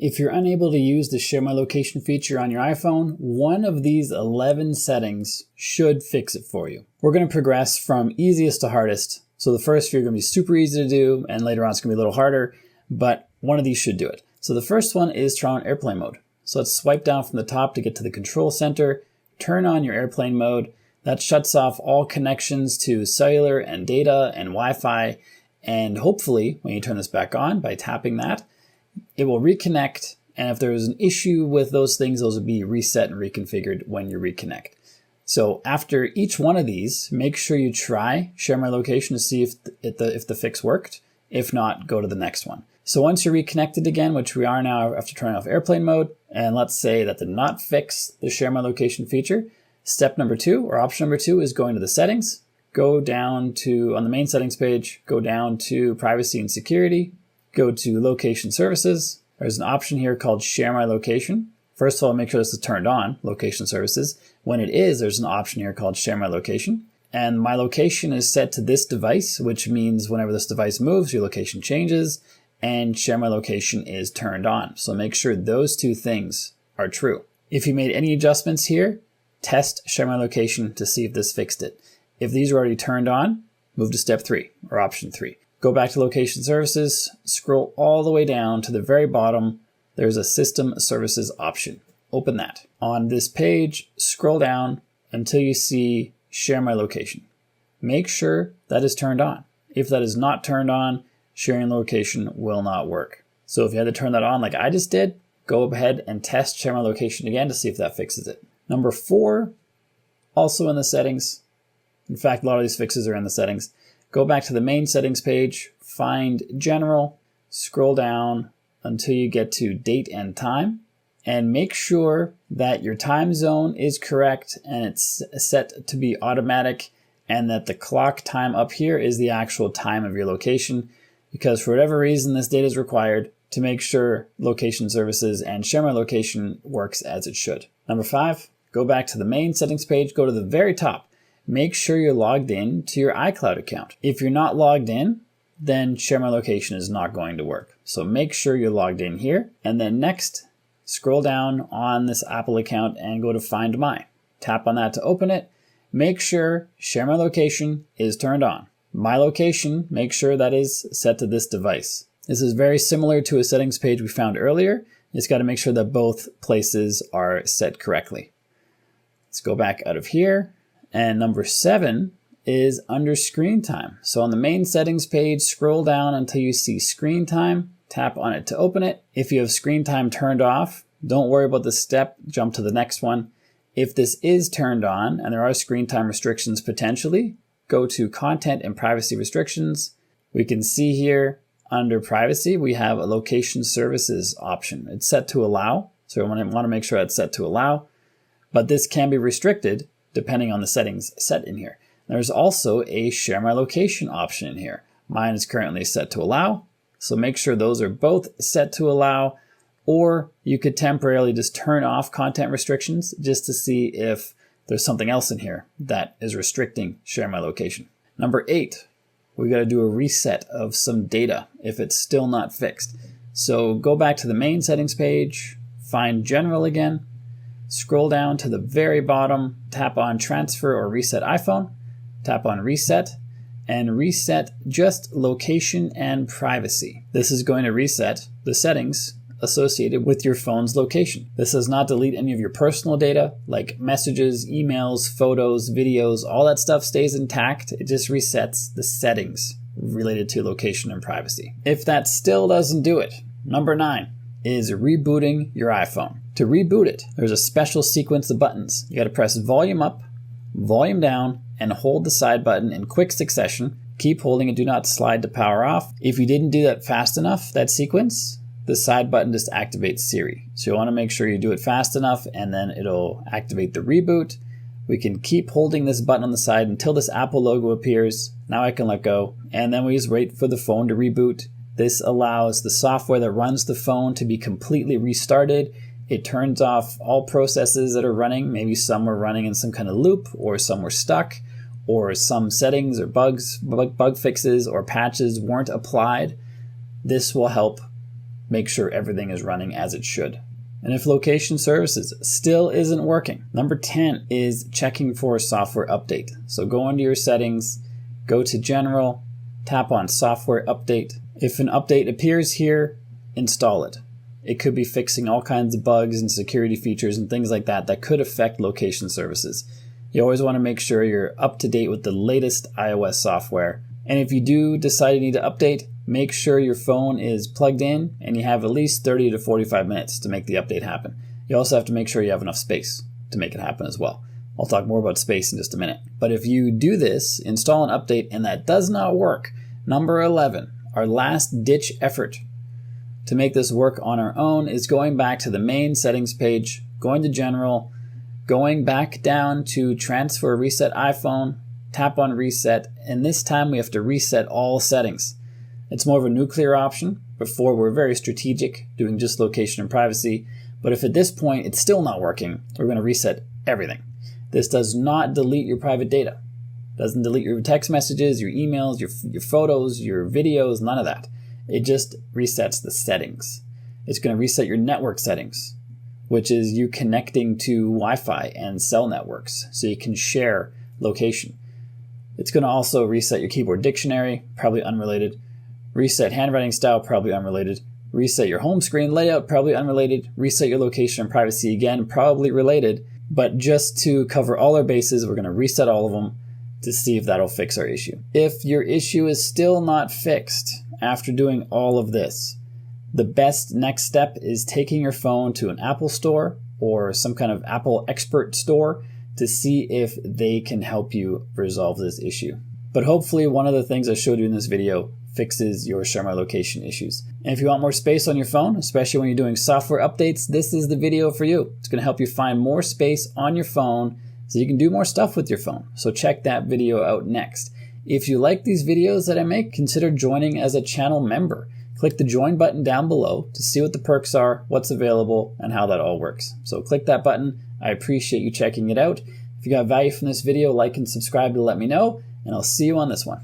If you're unable to use the Share My Location feature on your iPhone, one of these 11 settings should fix it for you. We're going to progress from easiest to hardest. So the first few are going to be super easy to do, and later on it's going to be a little harder, but one of these should do it. So the first one is turn on airplane mode. So let's swipe down from the top to get to the control center, turn on your airplane mode. That shuts off all connections to cellular and data and Wi-Fi. And hopefully, when you turn this back on by tapping that, it will reconnect. And if there's an issue with those things, those will be reset and reconfigured when you reconnect. So after each one of these, make sure you try Share My Location to see if the fix worked. If not, go to the next one. So once you're reconnected again, which we are now after turning off airplane mode, and let's say that did not fix the Share My Location feature, step number 2 or option number 2 is going to the settings. Go down to, on the main settings page, go down to privacy and security, go to location services. There's an option here called Share My Location. First of all, make sure this is turned on, location services. When it is, there's an option here called Share My Location. And my location is set to this device, which means whenever this device moves, your location changes, and Share My Location is turned on. So make sure those two things are true. If you made any adjustments here, test Share My Location to see if this fixed it. If these are already turned on, move to step 3 or option 3. Go back to location services, scroll all the way down to the very bottom. There's a system services option. Open that. On this page, scroll down until you see Share My Location. Make sure that is turned on. If that is not turned on, sharing location will not work. So if you had to turn that on like I just did, go ahead and test Share My Location again to see if that fixes it. Number 4, also in the settings. In fact, a lot of these fixes are in the settings. Go back to the main settings page, find General, scroll down until you get to Date and Time, and make sure that your time zone is correct and it's set to be automatic, and that the clock time up here is the actual time of your location, because for whatever reason this data is required to make sure location services and Share My Location works as it should. Number 5, go back to the main settings page, go to the very top. Make sure you're logged in to your iCloud account. If you're not logged in, then Share My Location is not going to work. So make sure you're logged in here. And then next, scroll down on this Apple account and go to Find My. Tap on that to open it. Make sure Share My Location is turned on. My Location, make sure that is set to this device. This is very similar to a settings page we found earlier. You just got to make sure that both places are set correctly. Let's go back out of here. And number 7 is under screen time. So on the main settings page, scroll down until you see screen time, tap on it to open it. If you have screen time turned off, don't worry about this step, jump to the next one. If this is turned on and there are screen time restrictions potentially, go to Content and Privacy Restrictions. We can see here under Privacy, we have a Location Services option. It's set to allow, so I want to make sure it's set to allow, but this can be restricted depending on the settings set in here. There's also a Share My Location option in here. Mine is currently set to allow, so make sure those are both set to allow, or you could temporarily just turn off content restrictions just to see if there's something else in here that is restricting Share My Location. Number 8, we got to do a reset of some data if it's still not fixed. So go back to the main settings page, find General again, scroll down to the very bottom, tap on Transfer or Reset iPhone, tap on Reset, and reset just Location and Privacy. This is going to reset the settings associated with your phone's location. This does not delete any of your personal data like messages, emails, photos, videos, all that stuff stays intact. It just resets the settings related to location and privacy. If that still doesn't do it, number 9 is rebooting your iPhone. To reboot it, there's a special sequence of buttons. You got to press volume up, volume down, and hold the side button in quick succession. Keep holding and do not slide to power off. If you didn't do that fast enough, that sequence, the side button just activates Siri. So you want to make sure you do it fast enough and then it'll activate the reboot. We can keep holding this button on the side until this Apple logo appears. Now I can let go. And then we just wait for the phone to reboot. This allows the software that runs the phone to be completely restarted. It turns off all processes that are running. Maybe some were running in some kind of loop, or some were stuck, or some settings or bug fixes or patches weren't applied. This will help make sure everything is running as it should. And if location services still isn't working, number 10 is checking for a software update. So go into your settings, go to General, tap on Software Update. If an update appears here, install it. It could be fixing all kinds of bugs and security features and things like that that could affect location services. You always want to make sure you're up to date with the latest iOS software. And if you do decide you need to update, make sure your phone is plugged in and you have at least 30 to 45 minutes to make the update happen. You also have to make sure you have enough space to make it happen as well. I'll talk more about space in just a minute. But if you do this, install an update, and that does not work, number 11, our last ditch effort to make this work on our own is going back to the main settings page, going to General, going back down to Transfer Reset iPhone, tap on Reset, and this time we have to reset all settings. It's more of a nuclear option. Before, we're very strategic, doing just location and privacy. But if at this point it's still not working, we're going to reset everything. This does not delete your private data. It doesn't delete your text messages, your emails, your photos, your videos, none of that. It just resets the settings. It's going to reset your network settings, which is you connecting to Wi-Fi and cell networks so you can share location. It's going to also reset your keyboard dictionary, probably unrelated. Reset handwriting style, probably unrelated. Reset your home screen layout, probably unrelated. Reset your location and privacy, again, probably related. But just to cover all our bases, we're going to reset all of them to see if that'll fix our issue. If your issue is still not fixed after doing all of this, the best next step is taking your phone to an Apple store or some kind of Apple expert store to see if they can help you resolve this issue. But hopefully one of the things I showed you in this video fixes your Share My Location issues. And if you want more space on your phone, especially when you're doing software updates, this is the video for you. It's going to help you find more space on your phone so you can do more stuff with your phone. So check that video out next. If you like these videos that I make, consider joining as a channel member. Click the join button down below to see what the perks are, what's available, and how that all works. So click that button. I appreciate you checking it out. If you got value from this video, like and subscribe to let me know, and I'll see you on this one.